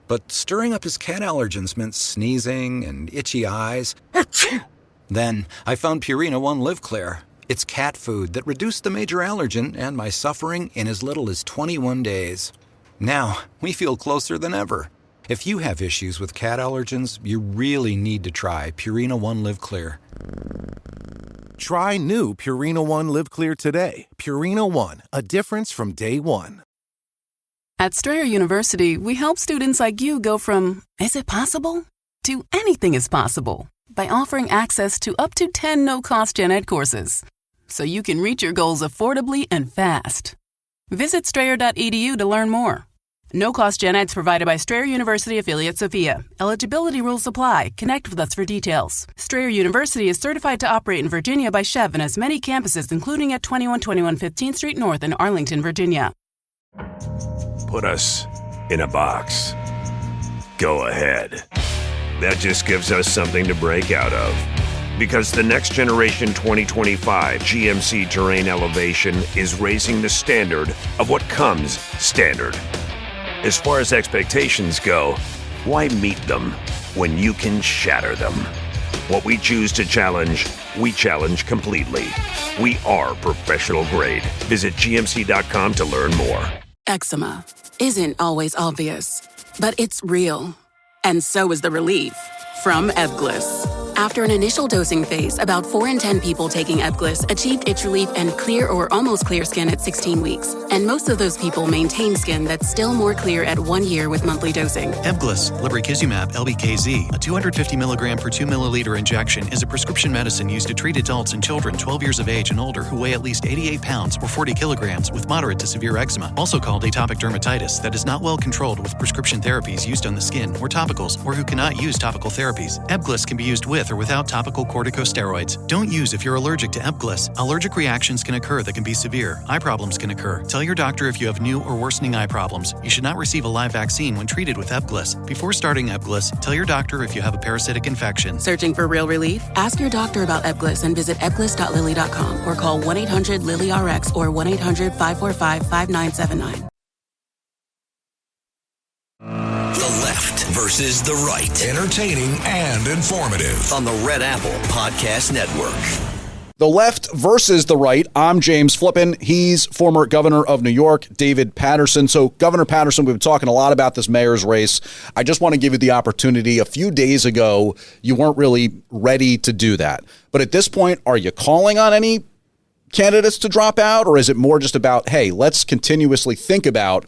But stirring up his cat allergens meant sneezing and itchy eyes. Then I found Purina One Live Clear. It's cat food that reduced the major allergen and my suffering in as little as 21 days. Now, we feel closer than ever. If you have issues with cat allergens, you really need to try Purina One Live Clear. Try new Purina One Live Clear today. Purina One, a difference from day one. At Strayer University, we help students like you go from, is it possible, to anything is possible by offering access to up to 10 no-cost gen ed courses, so you can reach your goals affordably and fast. Visit strayer.edu to learn more. No-cost gen eds provided by Strayer University affiliate Sophia. Eligibility rules apply. Connect with us for details. Strayer University is certified to operate in Virginia by Chev and has many campuses, including at 2121 15th Street North in Arlington, Virginia. Put us in a box. Go ahead. That just gives us something to break out of. Because the next generation 2025 GMC Terrain Elevation is raising the standard of what comes standard. As far as expectations go, why meet them when you can shatter them? What we choose to challenge, we challenge completely. We are professional grade. Visit GMC.com to learn more. Eczema isn't always obvious, but it's real. And so is the relief from Ebglyss. After an initial dosing phase, about 4 in 10 people taking Ebglyss achieved itch relief and clear or almost clear skin at 16 weeks. And most of those people maintain skin that's still more clear at 1 year with monthly dosing. Ebglyss, lebrikizumab LBKZ, a 250 milligram per 2 milliliter injection, is a prescription medicine used to treat adults and children 12 years of age and older who weigh at least 88 pounds or 40 kilograms with moderate to severe eczema, also called atopic dermatitis, that is not well controlled with prescription therapies used on the skin or topicals, or who cannot use topical therapies. Ebglyss can be used with or without topical corticosteroids. Don't use if you're allergic to Ebglyss. Allergic reactions can occur that can be severe. Eye problems can occur. Tell your doctor if you have new or worsening eye problems. You should not receive a live vaccine when treated with Ebglyss. Before starting Ebglyss, tell your doctor if you have a parasitic infection. Searching for real relief? Ask your doctor about Ebglyss and visit ebglyss.lilly.com or call 1-800-LILY-RX or 1-800-545-5979. The left versus the right. Entertaining and informative. On the Red Apple Podcast Network. The left versus the right. I'm James Flippin. He's former governor of New York, David Paterson. So, Governor Paterson, we've been talking a lot about this mayor's race. I just want to give you the opportunity. A few days ago, you weren't really ready to do that. But at this point, are you calling on any candidates to drop out? Or is it more just about, hey, let's continuously think about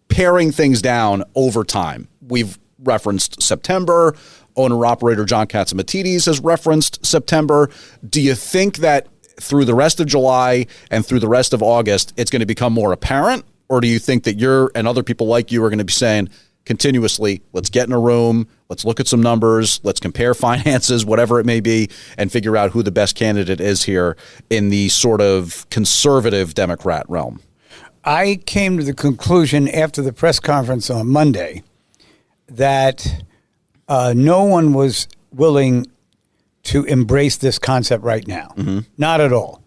paring things down over time? We've referenced September. Owner-operator John Catsimatidis has referenced September. Do you think that through the rest of July and through the rest of August, it's going to become more apparent? Or do you think that you're and other people like you are going to be saying continuously, let's get in a room, let's look at some numbers, let's compare finances, whatever it may be, and figure out who the best candidate is here in the sort of conservative Democrat realm? I came to the conclusion after the press conference on Monday that no one was willing to embrace this concept right now. Mm-hmm. Not at all.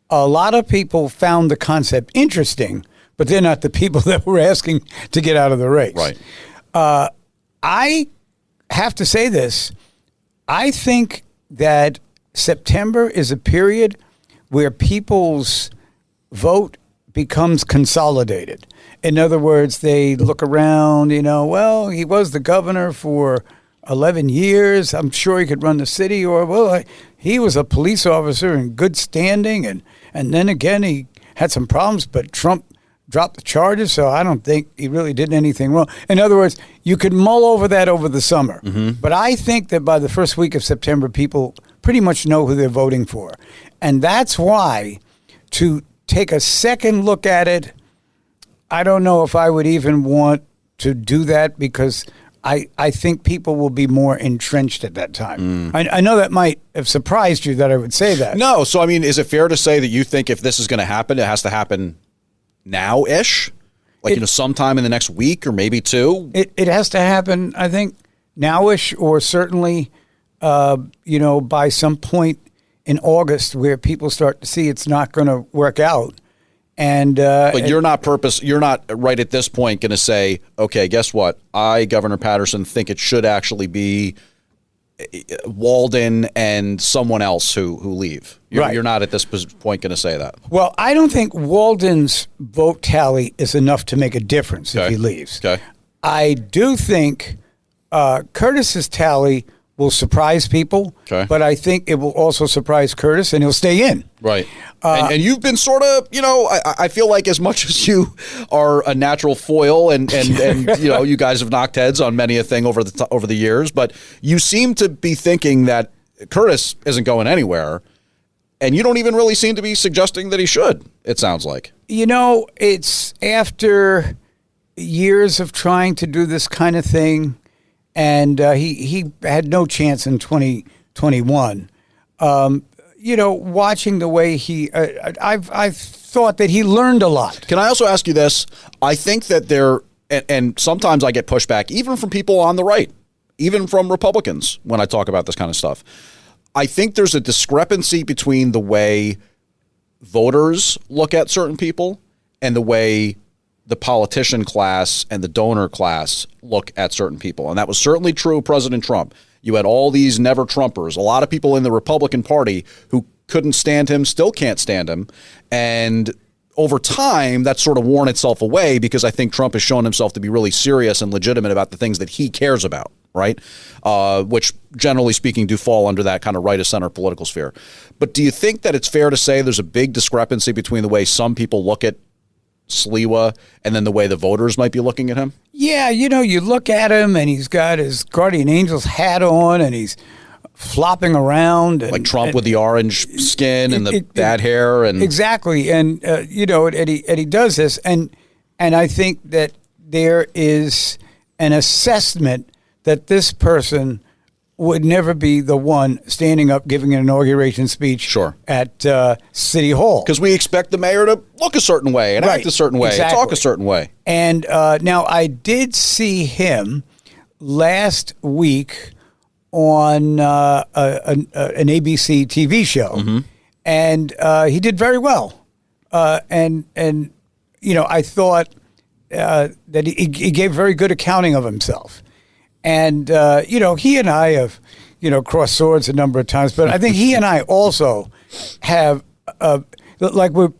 A lot of people found the concept interesting, but they're not the people that were asking to get out of the race. Right. I have to say this. I think that September is a period where people's vote becomes consolidated. In other words, they look around, well, he was the governor for 11 years. I'm sure he could run the city. Or, well, he was a police officer in good standing. And then again, he had some problems, but Trump dropped the charges, so I don't think he really did anything wrong. In other words, you could mull over that over the summer. Mm-hmm. But I think that by the first week of September, people pretty much know who they're voting for. And that's why, to take a second look at it, I don't know if I would even want to do that, because I think people will be more entrenched at that time. I know that might have surprised you that I would say that. No. So, I mean, is it fair to say that you think if this is going to happen, it has to happen now-ish? Like, sometime in the next week or maybe two? It has to happen, I think, now-ish, or certainly, by some point in August where people start to see it's not going to work out. But you're not right at this point going to say, okay, guess what? I, Governor Paterson, think it should actually be Walden and someone else who leave. You're not at this point going to say that. Well, I don't think Walden's vote tally is enough to make a difference if he leaves. Okay. I do think Curtis's tally will surprise people, but I think it will also surprise Curtis, and he'll stay in. Right. And you've been sort of, I feel like as much as you are a natural foil and you guys have knocked heads on many a thing over the years, but you seem to be thinking that Curtis isn't going anywhere, and you don't even really seem to be suggesting that he should, it sounds like. It's after years of trying to do this kind of thing, and he had no chance in 2021. Watching the way I've thought thought that he learned a lot. Can I also ask you this? I think that and sometimes I get pushback even from people on the right, even from Republicans when I talk about this kind of stuff. I think there's a discrepancy between the way voters look at certain people and the way the politician class and the donor class look at certain people. And that was certainly true of President Trump. You had all these never Trumpers, a lot of people in the Republican Party who couldn't stand him, still can't stand him. And over time, that's sort of worn itself away because I think Trump has shown himself to be really serious and legitimate about the things that he cares about, right? Which, generally speaking, do fall under that kind of right of center political sphere. But do you think that it's fair to say there's a big discrepancy between the way some people look at Sliwa and then the way the voters might be looking at him? Yeah, you look at him and he's got his Guardian Angels hat on and he's flopping around. Like Trump with the orange skin and the bad hair. And exactly. And, Eddie does this. And I think that there is an assessment that this person would never be the one standing up giving an inauguration speech at City Hall. Because we expect the mayor to look a certain way and act a certain way and talk a certain way. And now I did see him last week on an ABC TV show, and he did very well. And I thought that he gave very good accounting of himself. And, he and I have, crossed swords a number of times, but I think he and I also have, we're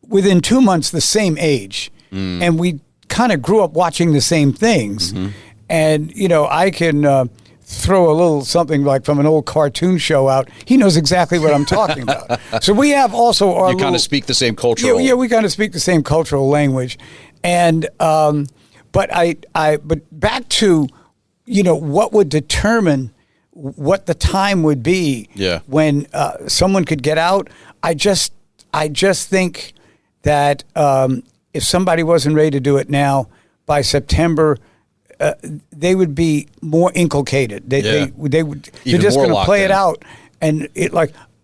within 2 months the same age, and we kind of grew up watching the same things. And, I can throw a little something like from an old cartoon show out. He knows exactly what I'm talking about. So we have also our You kind of speak the same cultural. Yeah, we kind of speak the same cultural language. And, but back to, what would determine what the time would be when someone could get out. I just think that if somebody wasn't ready to do it now, by September, they would be more inculcated. They're just going to play it out, and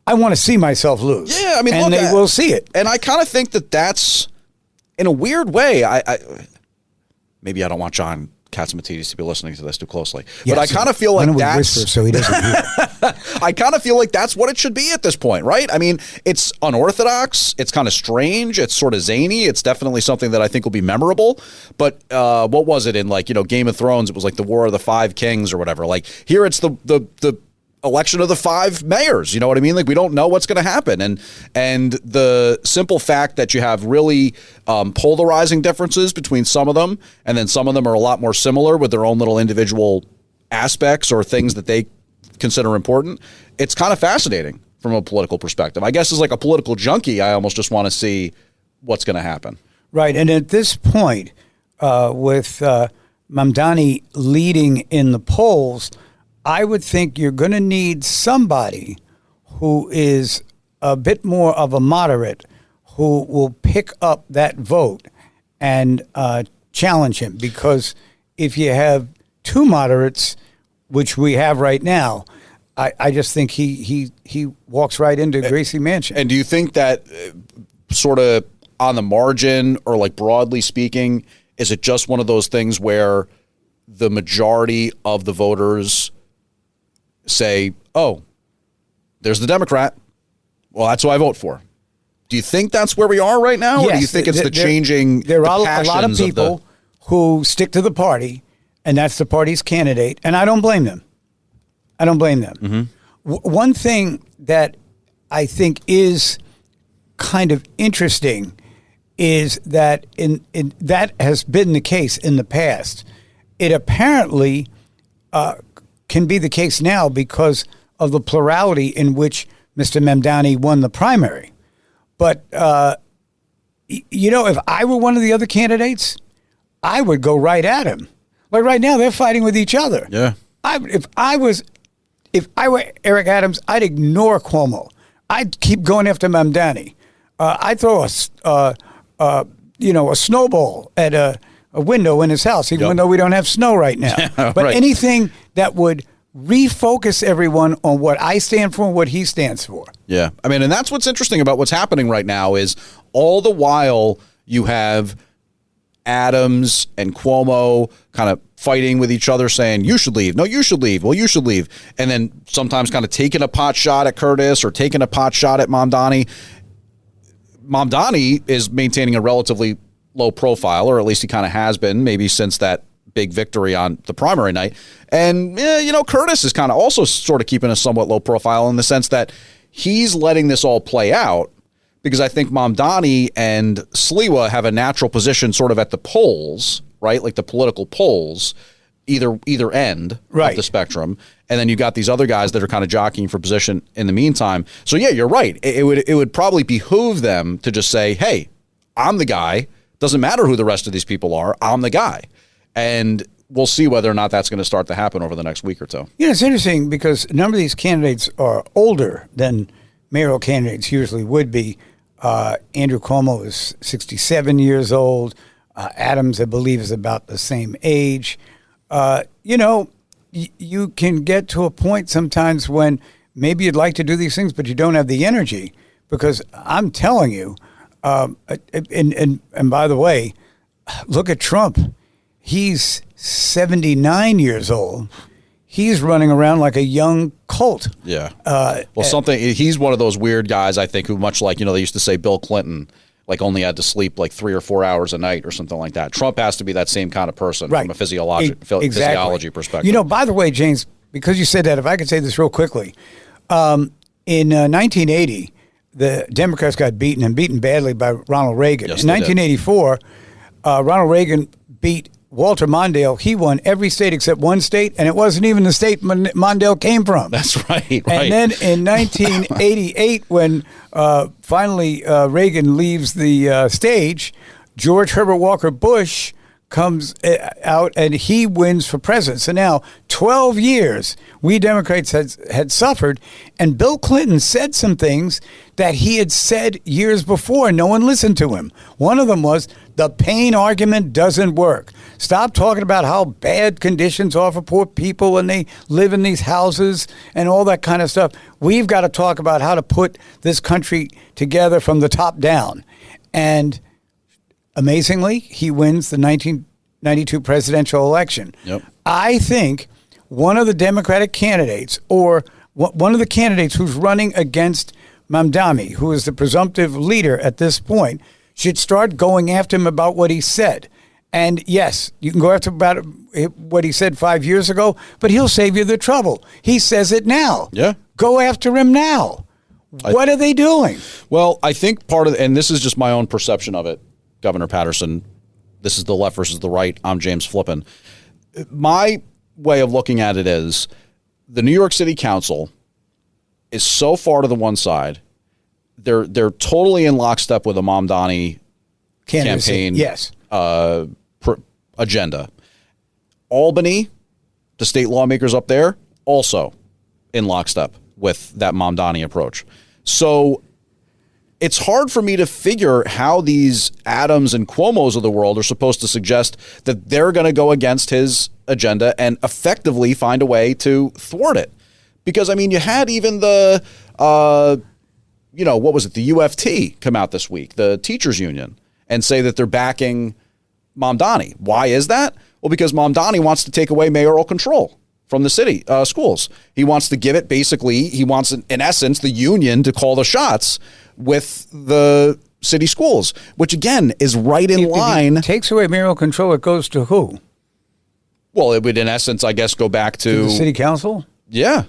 I want to see myself lose. Yeah, I mean, and they will see it. And I kind of think that that's, in a weird way, maybe I don't want John Katzimatidis to be listening to this too closely, but I kind of feel like that's whisper so he doesn't hear. I kind of feel like that's what it should be at this point, right? I mean, it's unorthodox, it's kind of strange, it's sort of zany, it's definitely something that I think will be memorable. But what was it in Game of Thrones? It was like the War of the Five Kings or whatever. Like here, it's the election of the 5 mayors. You know what I mean? Like we don't know what's going to happen, and the simple fact that you have really polarizing differences between some of them, and then some of them are a lot more similar with their own little individual aspects or things that they consider important. It's kind of fascinating from a political perspective. I guess as like a political junkie, I almost just want to see what's going to happen. Right, and at this point, with Mamdani leading in the polls, I would think you're going to need somebody who is a bit more of a moderate who will pick up that vote and challenge him. Because if you have 2 moderates, which we have right now, I just think he walks right into Gracie Mansion. And do you think that sort of on the margin or like broadly speaking, is it just one of those things where the majority of the voters say, oh, there's the Democrat, well, that's who I vote for? Do you think that's where we are right now? Yes, or do you think it's changing there are the a lot of people who stick to the party, and that's the party's candidate, and I don't blame them. One thing that I think is kind of interesting is that that has been the case in the past. It apparently can be the case now because of the plurality in which Mr. Mamdani won the primary. But, if I were one of the other candidates, I would go right at him. Like right now, they're fighting with each other. Yeah. If I were Eric Adams, I'd ignore Cuomo. I'd keep going after Mamdani. I'd throw a snowball at a window in his house, even though we don't have snow right now. But anything that would refocus everyone on what I stand for and what he stands for. Yeah. I mean, and that's what's interesting about what's happening right now is All the while you have Adams and Cuomo kind of fighting with each other, saying, you should leave. No, you should leave. Well, you should leave. And then sometimes kind of taking a pot shot at Curtis or taking a pot shot at Mamdani. Mamdani is maintaining a relatively low profile, or at least he kind of has been, maybe since that big victory on the primary night. And, Curtis is kind of also sort of keeping a somewhat low profile in the sense that he's letting this all play out, because I think Mamdani and Sliwa have a natural position sort of at the polls, right? Like the political polls, either end of the spectrum. And then you got these other guys that are kind of jockeying for position in the meantime. So yeah, you're right. It would probably behoove them to just say, hey, I'm the guy. Doesn't matter who the rest of these people are. I'm the guy. And we'll see whether or not that's going to start to happen over the next week or two. It's interesting because a number of these candidates are older than mayoral candidates usually would be. Andrew Cuomo is 67 years old. Adams, I believe, is about the same age. You can get to a point sometimes when maybe you'd like to do these things, but you don't have the energy. Because I'm telling you, and by the way, look at Trump. He's 79 years old. He's running around like a young colt. Yeah. He's one of those weird guys, I think, who much like, they used to say Bill Clinton, like only had to sleep like 3 or 4 hours a night or something like that. Trump has to be that same kind of person from a physiology perspective. By the way, James, because you said that, if I could say this real quickly, in 1980, the Democrats got beaten badly by Ronald Reagan. Yes, in 1984, Ronald Reagan beat Walter Mondale. He won every state except one state, and it wasn't even the state Mondale came from. That's right. And then in 1988, when finally Reagan leaves the stage, George Herbert Walker Bush comes out and he wins for president. So now 12 years we Democrats had suffered, and Bill Clinton said some things that he had said years before. No one listened to him. One of them was, the pain argument doesn't work. Stop talking about how bad conditions are for poor people when they live in these houses and all that kind of stuff. We've got to talk about how to put this country together from the top down. And amazingly, he wins the 1992 presidential election. Yep. I think one of the Democratic candidates, or one of the candidates who's running against Mamdani, who is the presumptive leader at this point, should start going after him about what he said. And yes, you can go after about what he said 5 years ago, but he'll save you the trouble. He says it now. Yeah. Go after him now. What are they doing? Well, I think and this is just my own perception of it, Governor Paterson. This is the left versus the right. I'm James Flippin. My way of looking at it is the New York City Council is so far to the one side. They're totally in lockstep with a Mamdani campaign agenda. Albany, the state lawmakers up there, also in lockstep with that Mamdani approach. So it's hard for me to figure how these Adams and Cuomos of the world are supposed to suggest that they're going to go against his agenda and effectively find a way to thwart it. Because, you had even the, what was it, the UFT come out this week, the teachers union, and say that they're backing Mamdani. Why is that? Well, because Mamdani wants to take away mayoral control from the city schools. He wants to give it he wants, in essence, the union to call the shots with the city schools, which, again, is right in line. If he takes away mayoral control, it goes to who? Well, it would, in essence, I guess, go back to the city council? Yeah.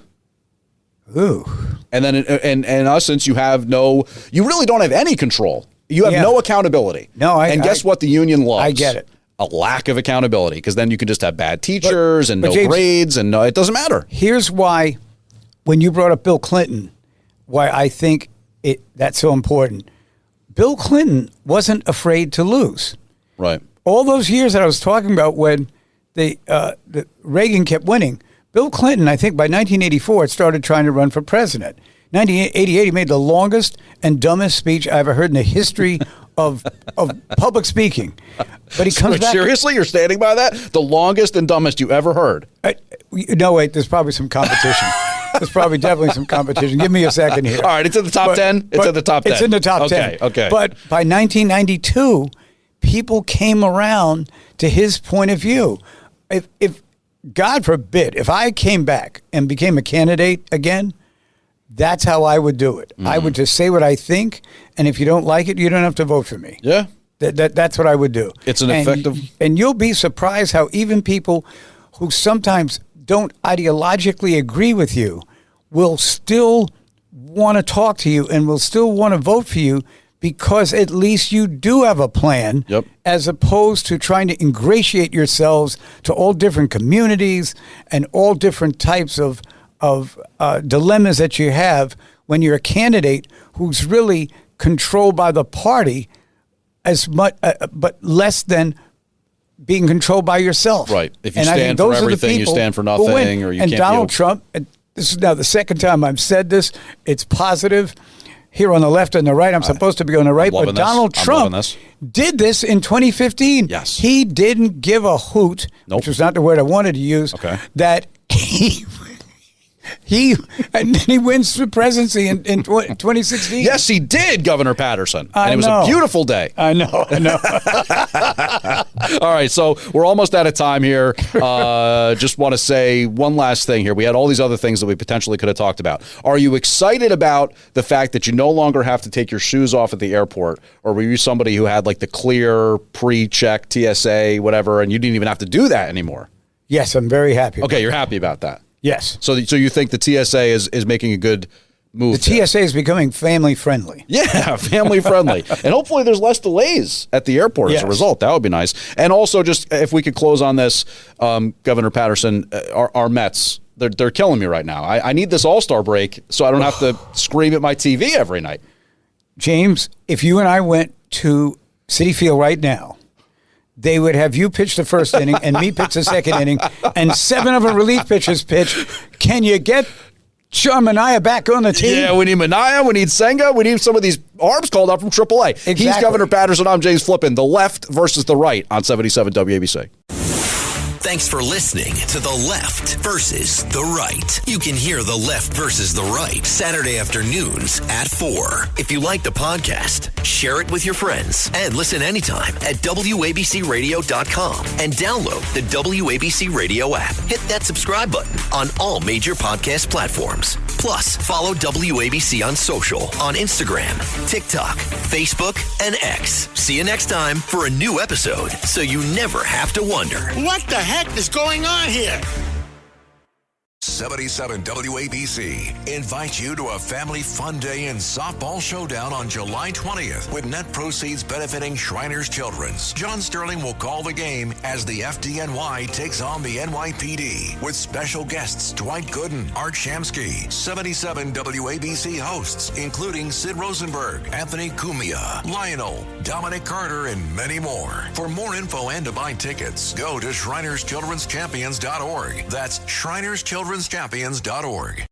Ooh. And then in essence, you really don't have any control. You have no accountability. Guess what the union loves? I get it. A lack of accountability, because then you can just have bad teachers and no James, grades, and it doesn't matter. Here's why, when you brought up Bill Clinton, why I think that's so important. Bill Clinton wasn't afraid to lose. Right. All those years that I was talking about when the Reagan kept winning, Bill Clinton, I think by 1984, started trying to run for president. 1988, he made the longest and dumbest speech I ever heard in the history of public speaking. But he comes back. Seriously? You're standing by that? The longest and dumbest you ever heard? No, wait, there's probably some competition. There's probably definitely some competition. Give me a second here. All right, it's in the top 10? It's in the top 10. It's in the top 10. Okay. But by 1992, people came around to his point of view. If God forbid, if I came back and became a candidate again, that's how I would do it. I would just say what I think, and if you don't like it, you don't have to vote for me. Yeah. That's what I would do. It's an effective... And you'll be surprised how even people who sometimes don't ideologically agree with you will still want to talk to you and will still want to vote for you because at least you do have a plan, as opposed to trying to ingratiate yourselves to all different communities and all different types of dilemmas that you have when you're a candidate who's really controlled by the party as much, but less than being controlled by yourself. Right. If you stand for everything, you stand for nothing, or you can't. And Donald Trump, and this is now the second time I've said this, it's positive. Here on the left and the right, I'm supposed to be on the right, but Donald Trump did this in 2015. Yes. He didn't give a hoot, which was not the word I wanted to use, that and then he wins the presidency in 2016. Yes, he did, Governor Paterson. And it was a beautiful day. I know. All right, so we're almost out of time here. Just want to say one last thing here. We had all these other things that we potentially could have talked about. Are you excited about the fact that you no longer have to take your shoes off at the airport? Or were you somebody who had like the clear pre-check TSA, whatever, and you didn't even have to do that anymore? Yes, I'm very happy. Okay, you're happy about that. Yes. So you think the TSA is making a good move? The TSA is becoming family friendly. Yeah, family friendly. And hopefully there's less delays at the airport as a result. That would be nice. And also, just if we could close on this, Governor Paterson, our Mets, they're killing me right now. I need this All-Star break so I don't have to scream at my TV every night. James, if you and I went to Citi Field right now, they would have you pitch the first inning and me pitch the second inning, and 7 of the relief pitchers pitch. Can you get Sean Manaea back on the team? Yeah, we need Manaea, we need Senga, we need some of these arms called up from AAA. Exactly. He's Governor Paterson. I'm James Flippin. The left versus the right on 77 WABC. Thanks for listening to The Left versus the Right. You can hear The Left versus the Right Saturday afternoons at 4. If you like the podcast, share it with your friends and listen anytime at WABCRadio.com and download the WABC Radio app. Hit that subscribe button on all major podcast platforms. Plus, follow WABC on social on Instagram, TikTok, Facebook, and X. See you next time for a new episode so you never have to wonder. What the heck is going on here? 77 WABC invites you to a family fun day and softball showdown on July 20th with net proceeds benefiting Shriners Children's. John Sterling will call the game as the FDNY takes on the NYPD with special guests Dwight Gooden, Art Shamsky, 77 WABC hosts including Sid Rosenberg, Anthony Cumia, Lionel, Dominic Carter, and many more. For more info and to buy tickets, go to ShrinersChildren'sChampions.org. That's ShrinersChildren'sChampions.org.